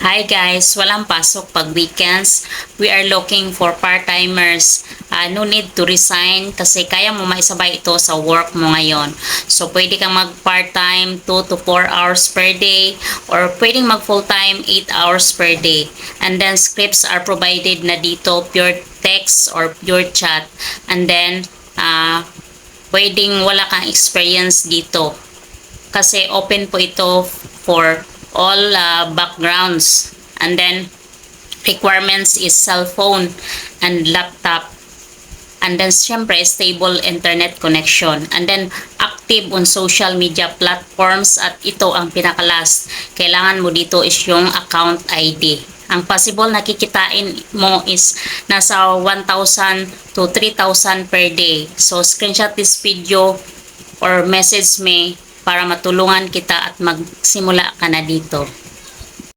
Hi guys, walang pasok pag weekends. We are looking for part-timers. No need to resign kasi kaya mo maisabay ito sa work mo ngayon. So pwede kang mag part-time 2 to 4 hours per day or pwedeng mag full-time 8 hours per day. And then scripts are provided na dito, pure text or pure chat. And then pwedeng wala kang experience dito kasi open po ito for all backgrounds. And then requirements is cell phone and laptop, and then syempre stable internet connection, and then active on social media platforms. At ito ang pinaka-last, kailangan mo dito is yung account ID. Ang possible na kikitain mo is nasa 1,000 to 3,000 per day. So screenshot this video or message me para matulungan kita at magsimula ka na dito.